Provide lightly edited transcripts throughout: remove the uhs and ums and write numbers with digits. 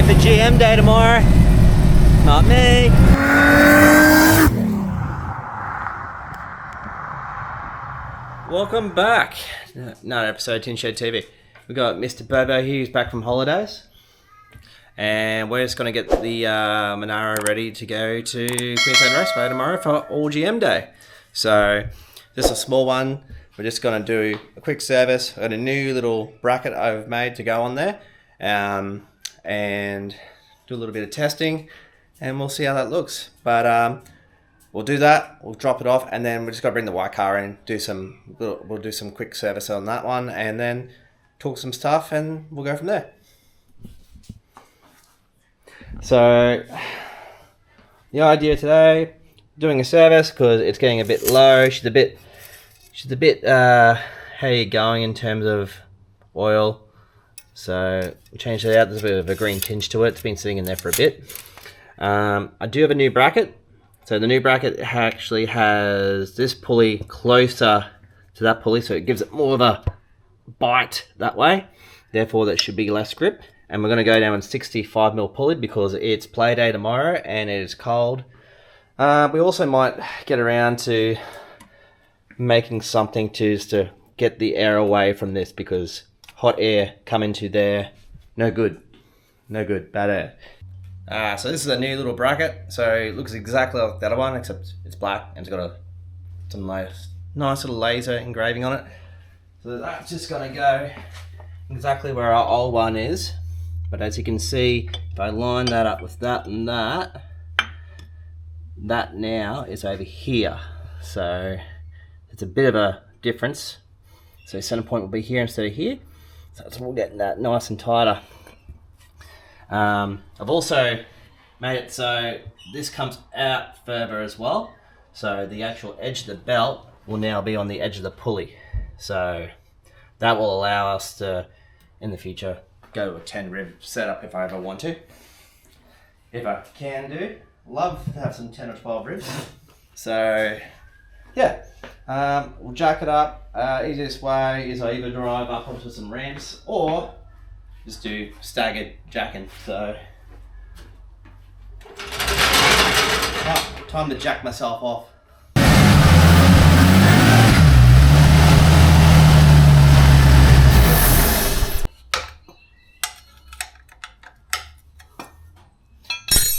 for GM day tomorrow. Not me. Welcome back. Another episode of Tin Shed TV. We've got Mr. Bobo here, who's back from holidays. And we're just going to get the Monaro ready to go to Queensland Raceway tomorrow for all GM day. So, this is a small one. We're just going to do a quick service. I've got a new little bracket I've made to go on there. And do a little bit of testing. And we'll see how that looks. But we'll do that. We'll drop it off. And then we're just got to bring the white car in. We'll do some quick service on that one. And then talk some stuff. And we'll go from there. So, the idea today, doing a service because it's getting a bit low. She's a bit how you going in terms of oil. So, we changed it out. There's a bit of a green tinge to it. It's been sitting in there for a bit. I do have a new bracket. So, the new bracket actually has this pulley closer to that pulley. So, it gives it more of a bite that way. Therefore, that should be less grip. And we're going to go down on 65mm pulley because it's play day tomorrow and it is cold. We also might get around to making something to get the air away from this because hot air come into there. No good. No good. Bad air. So this is a new little bracket. So it looks exactly like the other one except it's black and it's got some nice little laser engraving on it. So that's just going to go exactly where our old one is. But as you can see, if I line that up with that and that now is over here. So it's a bit of a difference. So center point will be here instead of here. So we'll get that nice and tighter. I've also made it so this comes out further as well. So the actual edge of the belt will now be on the edge of the pulley. So that will allow us to, in the future, go to a 10 rib setup if I ever want to. If I can do. Love to have some 10 or 12 ribs. So, yeah. We'll jack it up. Easiest way is I either drive up onto some ramps or just do staggered jacking. So, time to jack myself off.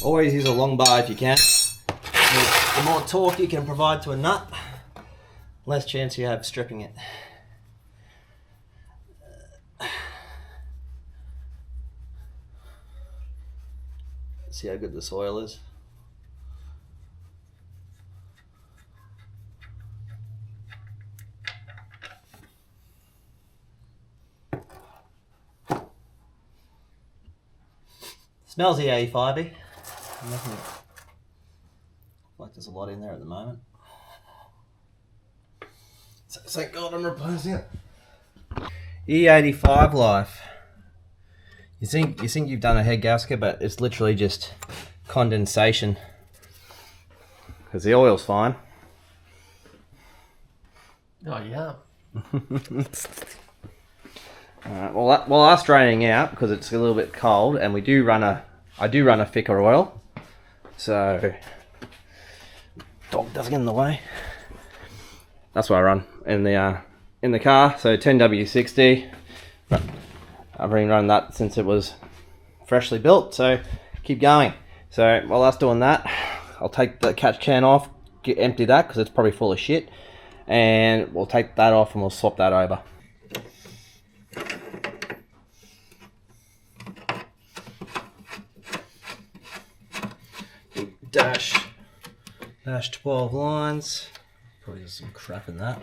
Always use a long bar if you can. The more torque you can provide to a nut, less chance you have stripping it. See how good the soil is. Smells the 85-y. Like there's a lot in there at the moment. So thank God I'm replacing it. E85 life. You think you've done a head gasket, but it's literally just condensation. Because the oil's fine. Oh yeah. Alright, well that's draining out because it's a little bit cold, and I do run a thicker oil. So, dog doesn't get in the way. That's what I run in the car. So 10W60. I've been running that since it was freshly built. So keep going. So while that's doing that, I'll take the catch can off, empty that because it's probably full of shit, and we'll take that off and we'll swap that over. Dash 12 lines. Probably just some crap in that.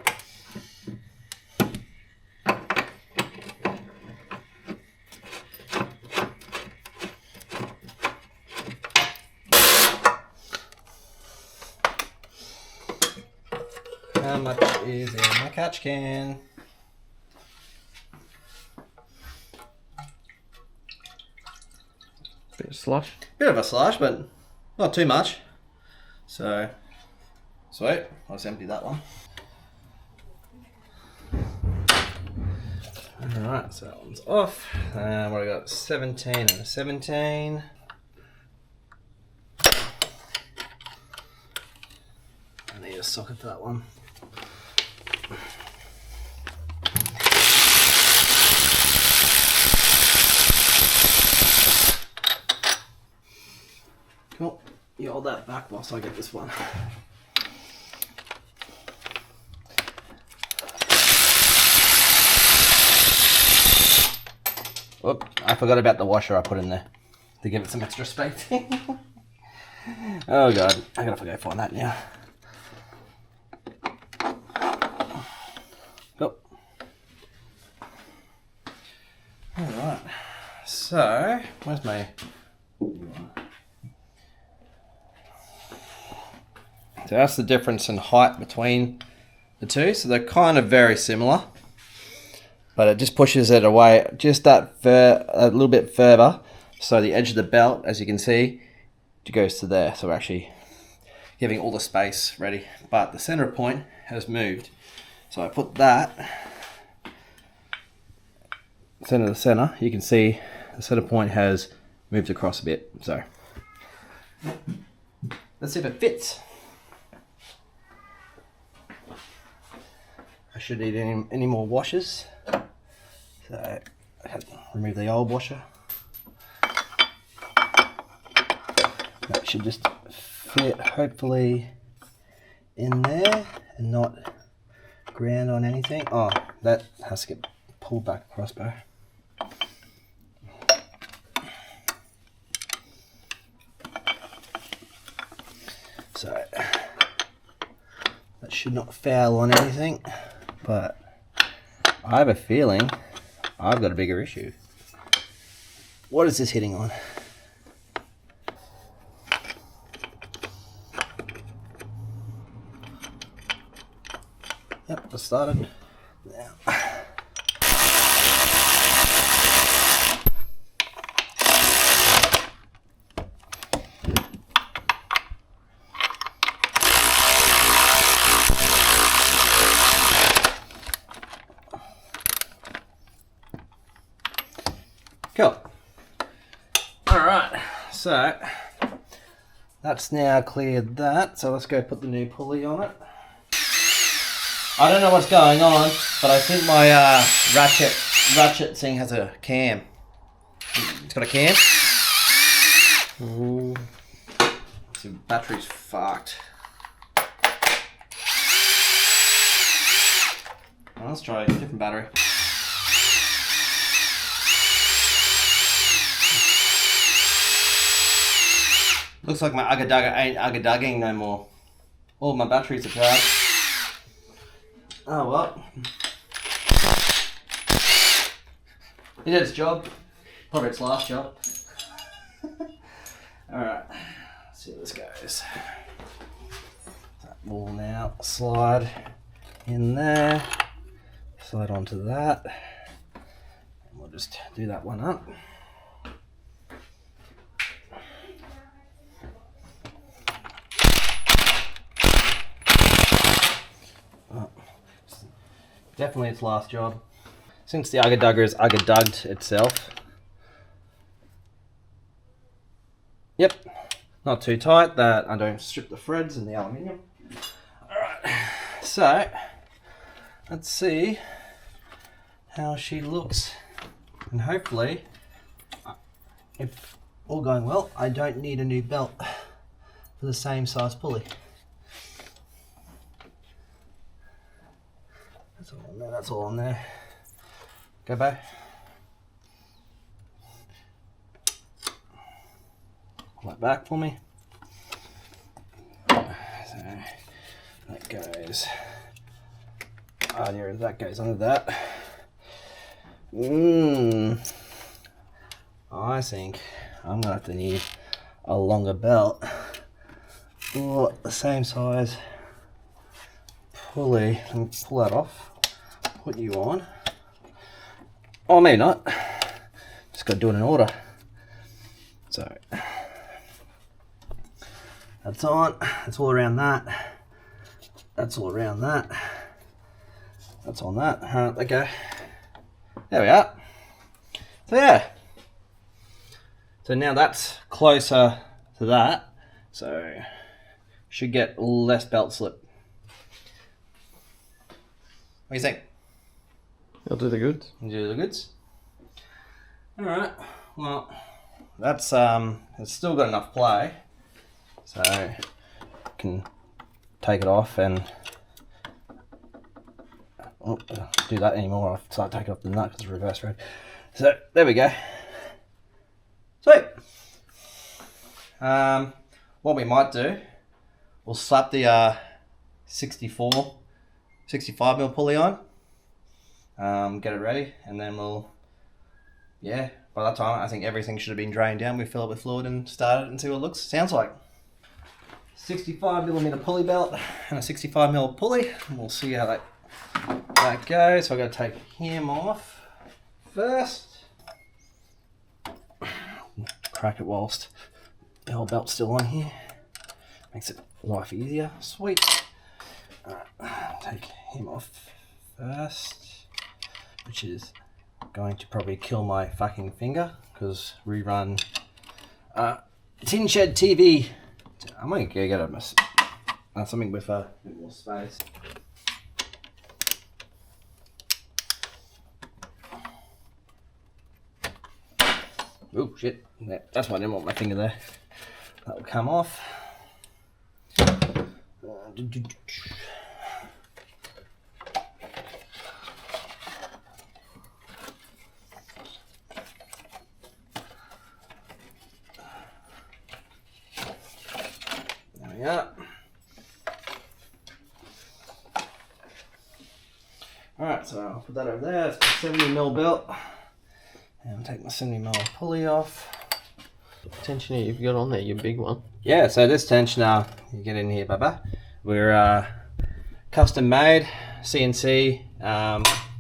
How much is in my catch can? Bit of slush. Bit of a slush, but not too much. So, sweet. I'll just empty that one. Alright, so that one's off. What have I got? 17 and a 17. I need a socket for that one. Cool. You hold that back whilst I get this one. Whoop, I forgot about the washer I put in there to give it some extra space. Oh god, I gotta go find that now. Cool. Alright, so, where's my... So that's the difference in height between the two. So they're kind of very similar, but it just pushes it away just a little bit further. So the edge of the belt, as you can see, goes to there. So we're actually giving all the space ready, but the center point has moved. So I put that center to center. You can see the center point has moved across a bit. So let's see if it fits. I should need any more washers. So I have to remove the old washer. That should just fit hopefully in there and not ground on anything. Oh, that has to get pulled back across, bro. So that should not foul on anything, but I have a feeling I've got a bigger issue. What is this hitting on? Yep, I started. Now. Cool. Alright, so that's now cleared that, so let's go put the new pulley on it. I don't know what's going on, but I think my ratchet thing has a cam. It's got a cam. Ooh. So battery's fucked. Well, let's try a different battery. Looks like my Ugga ain't Ugga no more. All my batteries are charged. Oh well. It did its job. Probably its last job. Alright, let's see how this goes. That will now slide in there. Slide onto that. And we'll just do that one up. Definitely its last job. Since the Ugga is Ugga itself. Yep, not too tight that I don't strip the threads and the aluminium. Alright, so let's see how she looks. And hopefully, if all going well, I don't need a new belt for the same size pulley. That's all on there, that's all on there. Go back. Pull that back for me. So that goes, that goes under that. I think I'm gonna have to need a longer belt. Or the same size pulley. Let me pull that off. Put you on. Oh, maybe not. Just got to do it in order. So that's on. That's all around that. That's all around that. That's on that. Okay. There we are. So yeah. So now that's closer to that. So should get less belt slip. What do you think? I'll do the goods. You do the goods? Alright. Well, that's it's still got enough play. So I can take it off and do that anymore. I'll start taking off the nut because it's reverse road. So there we go. Sweet. What we might do, we'll slap the 65mm pulley on, get it ready, and then we'll, yeah, by that time I think everything should have been drained down. We fill it with fluid and start it and see what it sounds like. 65mm pulley belt and a 65mm pulley, and we'll see how that goes. So I've got to take him off first. Crack it whilst the whole belt's still on here. Makes it life easier. Sweet. Alright, take him off first, which is going to probably kill my fucking finger because we run Tin Shed TV. I'm going to get something with a bit more space. Oh shit, that's why I didn't want my finger there. That will come off. There we are. Alright, so I'll put that over there. It's a 70mm belt. And I'll take my 70mm pulley off. Tensioner you've got on there, your big one. Yeah, so this tensioner, you get in here, Baba. We're custom made CNC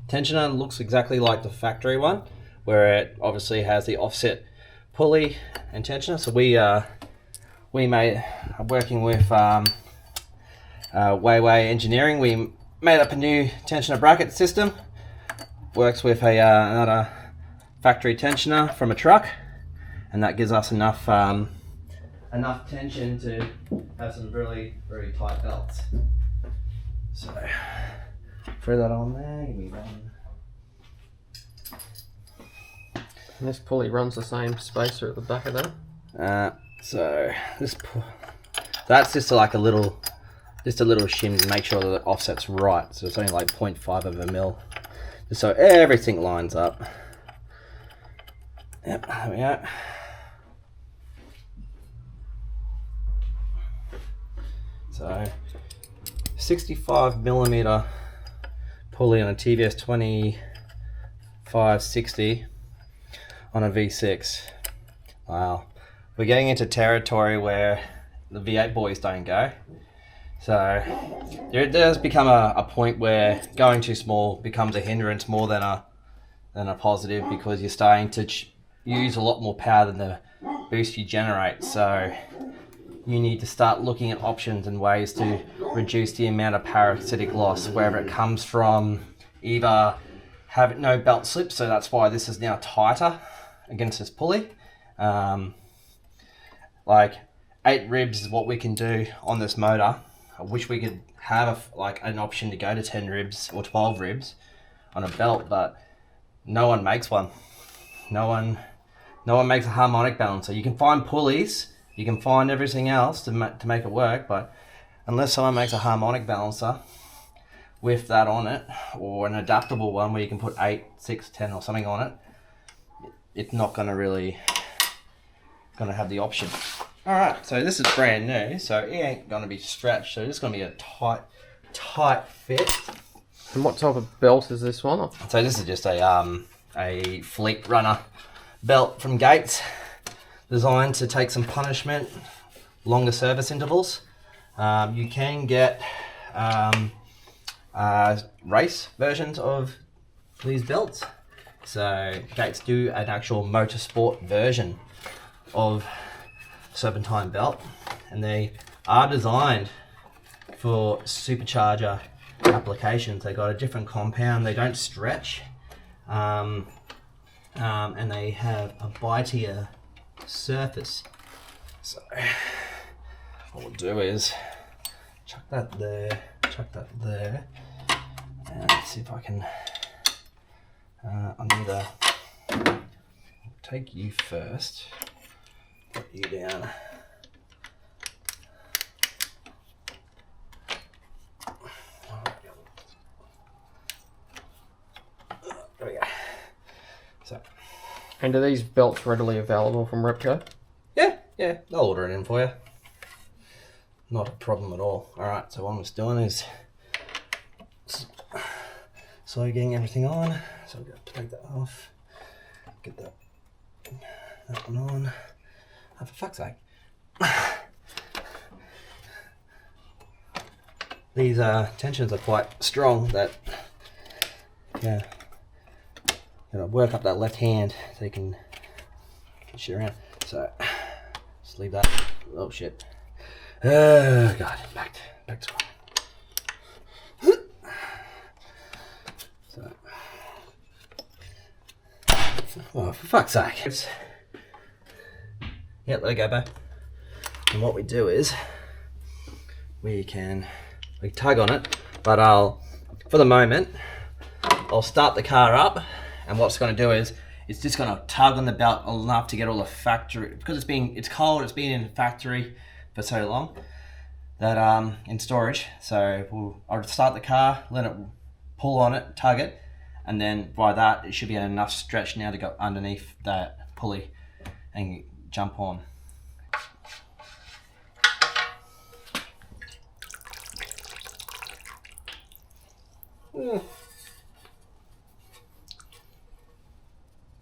tensioner. Looks exactly like the factory one, where it obviously has the offset pulley and tensioner. So we made, working with Wayway Engineering, we made up a new tensioner bracket system. Works with another factory tensioner from a truck, and that gives us enough tension to have some really, very tight belts. So throw that on there. Give me one. And this pulley runs the same spacer at the back of that. So that's just like a little shim to make sure that the offset's right. So it's only like 0.5 of a mil, just so everything lines up. Yep, there we go. So 65mm pulley on a TVS 2560 on a V6. Wow. We're getting into territory where the V8 boys don't go. So there does become a point where going too small becomes a hindrance more than a positive, because you're starting to use a lot more power than the boost you generate. So you need to start looking at options and ways to reduce the amount of parasitic loss wherever it comes from. Either have no belt slip, so that's why this is now tighter against this pulley. Like 8 ribs is what we can do on this motor. I wish we could have an option to go to 10 ribs or 12 ribs on a belt, but no one makes one. No one makes a harmonic balancer. You can find pulleys, you can find everything else to make it work, but unless someone makes a harmonic balancer with that on it, or an adaptable one where you can put 8, 6, 10 or something on it, it's not gonna have the option. Alright, so this is brand new, so it ain't gonna be stretched, so it's gonna be a tight fit. And what type of belt is this one? So this is just a Fleet Runner belt from Gates, designed to take some punishment, longer service intervals. You can get race versions of these belts. So Gates do an actual motorsport version of serpentine belt, and they are designed for supercharger applications. They got a different compound, they don't stretch. and they have a bitier surface. So what we'll do is chuck that there, and let's see if I can. I'm gonna take you first, put you down. There we go. So. And are these belts readily available from Repco? Yeah, I'll order it in for you. Not a problem at all. Alright, so what I'm just doing is slowly getting everything on. So I'm going to take that off. Get that one on. Oh, for fuck's sake. These tensions are quite strong that work up that left hand so you can get shit around. So just leave that. Oh shit. Oh god, back to so. Oh, for fuck's sake. Yeah, let it go back. And what we do is we tug on it, but for the moment I'll start the car up, and what's going to do is it's just going to tug on the belt enough to get all the factory, because it's cold, it's been in the factory for so long that in storage. So I'll start the car, let it pull on it, tug it, and then by that it should be enough stretch now to go underneath that pulley and jump on.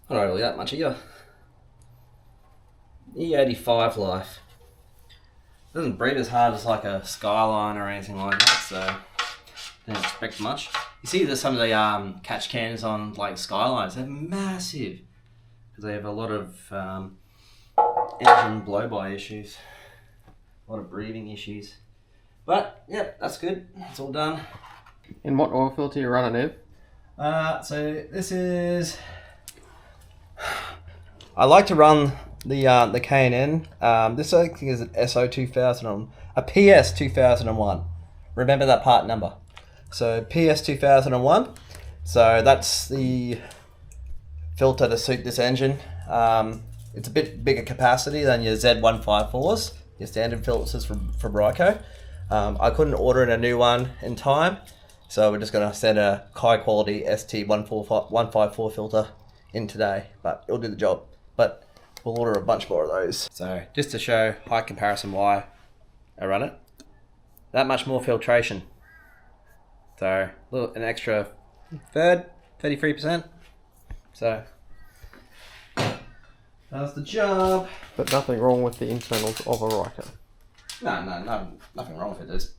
Not really that much of your E85 life. Doesn't breathe as hard as like a Skyline or anything like that, so didn't expect much. You see there's some of the catch cans on like Skylines, they're massive because they have a lot of engine blow-by issues, a lot of breathing issues. But yeah, that's good. It's all done. And what oil filter are you running, Ev? So this is. I like to run the K&N. This I think is an SO 2000, a PS 2001. Remember that part number. So PS 2001. So that's the filter to suit this engine. It's a bit bigger capacity than your Z154s, your standard filters from Ryco. I couldn't order a new one in time, so we're just going to send a high quality ST154 filter in today, but it'll do the job. But we'll order a bunch more of those. So just to show high comparison why I run it, that much more filtration. So an extra third, 33%. So that's the job. But nothing wrong with the internals of a Ryco. No, nothing wrong with it. There's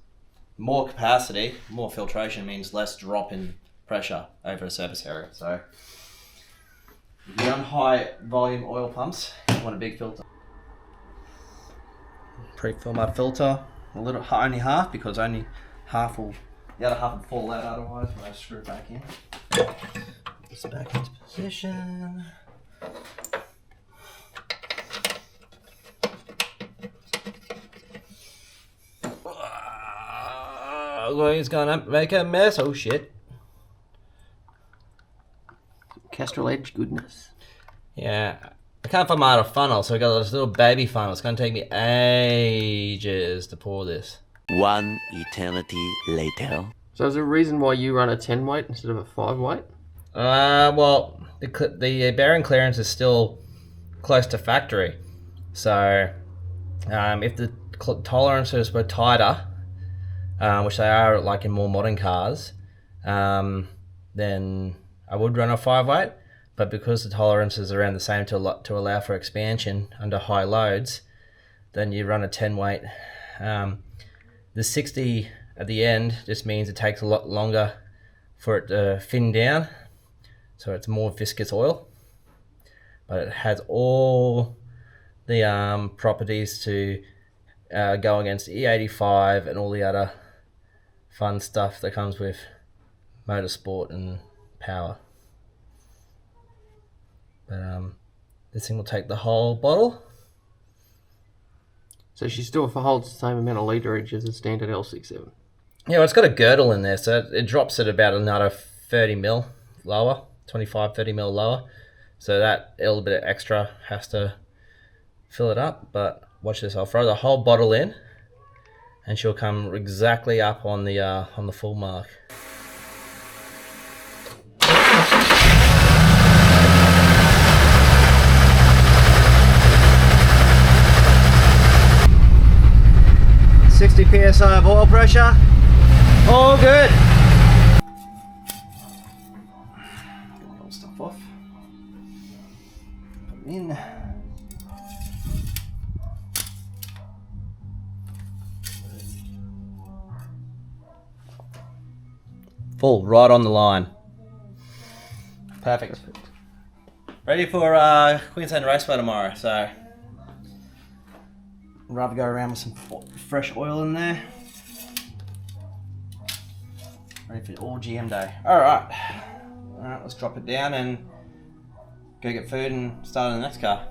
more capacity, more filtration means less drop in pressure over a surface area. So if you run high volume oil pumps, you want a big filter. Pre-fill my filter, only half, because only half the other half will fall out otherwise when I screw it back in. Put this back into position. He's gonna make a mess. Oh shit. Castrol Edge goodness. Yeah. I can't find my other funnel, so I got this little baby funnel. It's gonna take me ages to pour this. One eternity later. So is there a reason why you run a 10 weight instead of a 5 weight? Well, the bearing clearance is still close to factory. So, if the tolerances were tighter, which they are like in more modern cars, then I would run a 5 weight. But because the tolerances are around the same to allow for expansion under high loads, then you run a 10 weight. The 60 at the end just means it takes a lot longer for it to thin down, so it's more viscous oil, but it has all the properties to go against E85 and all the other fun stuff that comes with motorsport and power. But this thing will take the whole bottle. So she still holds the same amount of literage as a standard L67. Yeah, well, it's got a girdle in there, so it drops at about another 30 mil lower, 25, 30 mil lower. So that little bit of extra has to fill it up. But watch this, I'll throw the whole bottle in and she'll come exactly up on the full mark. PSI of oil pressure. All good. Get all stuff off. Put it in. Full, right on the line. Perfect. Ready for Queensland race by tomorrow, so I'd rather go around with some fresh oil in there. Ready for all GM day. Alright, let's drop it down and go get food and start in the next car.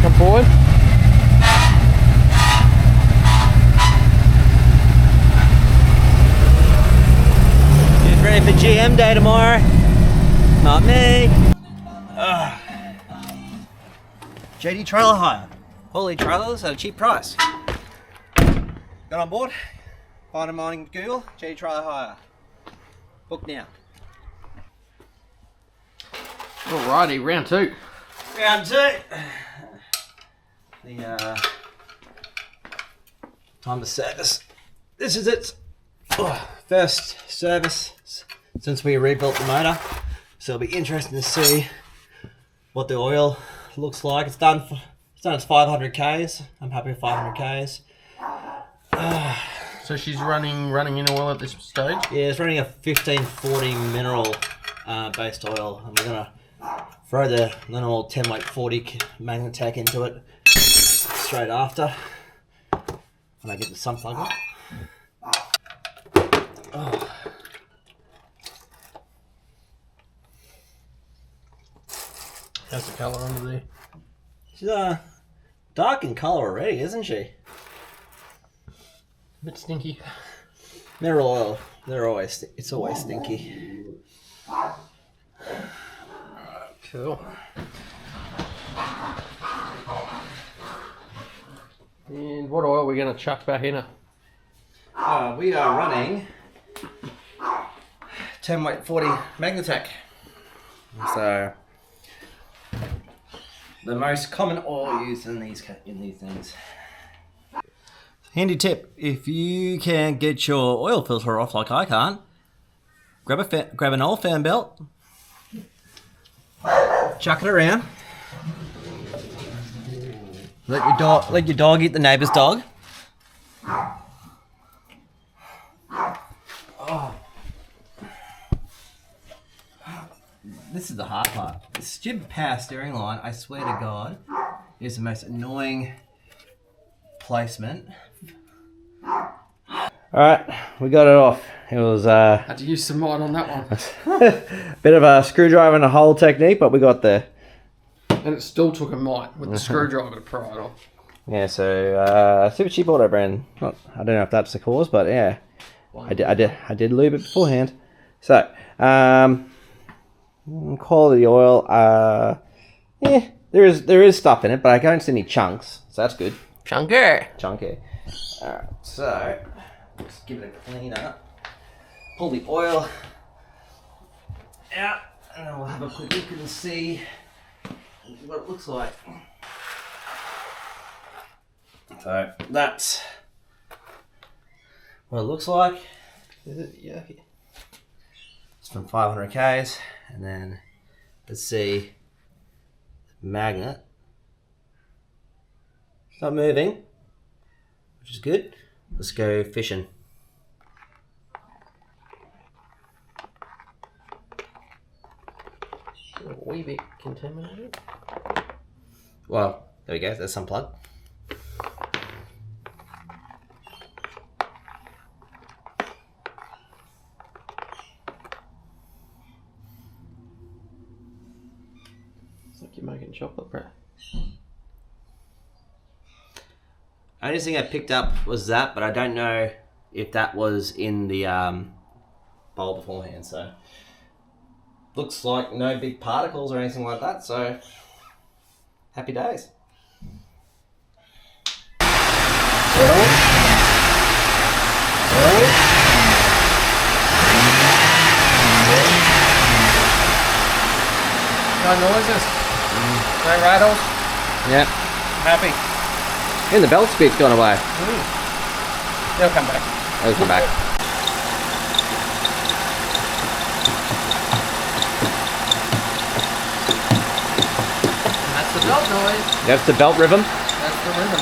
Come forward. Ready for GM day tomorrow? Not me. JD trailer hire. Pulley trailers at a cheap price. Got on board. Find them on Google. JD trailer hire. Book now. Alrighty, round two. Round two. The time to service. This is it. First service since we rebuilt the motor, so it'll be interesting to see what the oil looks like. It's done its 500 Ks. I'm happy with 500 Ks. So she's running in oil at this stage? Yeah, it's running a 1540 mineral based oil, and we're gonna throw the little 10 weight 40 Magnatech into it straight after when I get the sump plug on. Oh. How's the colour under there? She's dark in colour already, isn't she? A bit stinky. Mineral oil, it's always stinky. Cool. And what oil are we going to chuck back in her? We are running 10 weight 40 Magnatech. So the most common oil used in these things. Handy tip: if you can get your oil filter off like I can't, grab an old fan belt, chuck it around, let your dog eat the neighbour's dog. Oh. This is the hard part. The stupid power steering line, I swear to God, is the most annoying placement. Alright, we got it off. It was Had to use some mine on that one. bit of a screwdriver and a hole technique, but we got there. And it still took a mite with the screwdriver to pry it off. Yeah, so super cheap auto brand. I don't know if that's the cause, but yeah, I did lube it beforehand. So quality oil. Yeah, there is stuff in it, but I don't see any chunks, so that's good. Chunky. Alright, so let's give it a clean up. Pull the oil out, and then we'll have a quick look and see what it looks like. So that's what it looks like. Is it? Yeah. It's from 500 Ks, and then let's see the magnet. It's not moving, which is good. Let's go fishing. A wee bit contaminated. Well, there we go. There's some plug. It's like you're making chocolate bread. Only thing I picked up was that, but I don't know if that was in the bowl beforehand. So looks like no big particles or anything like that. So happy days. No noises. No rattles. Yeah. Happy. And the belt speed's gone away. They'll come back. They'll come back. And that's the belt noise. That's the belt rhythm. That's the rhythm.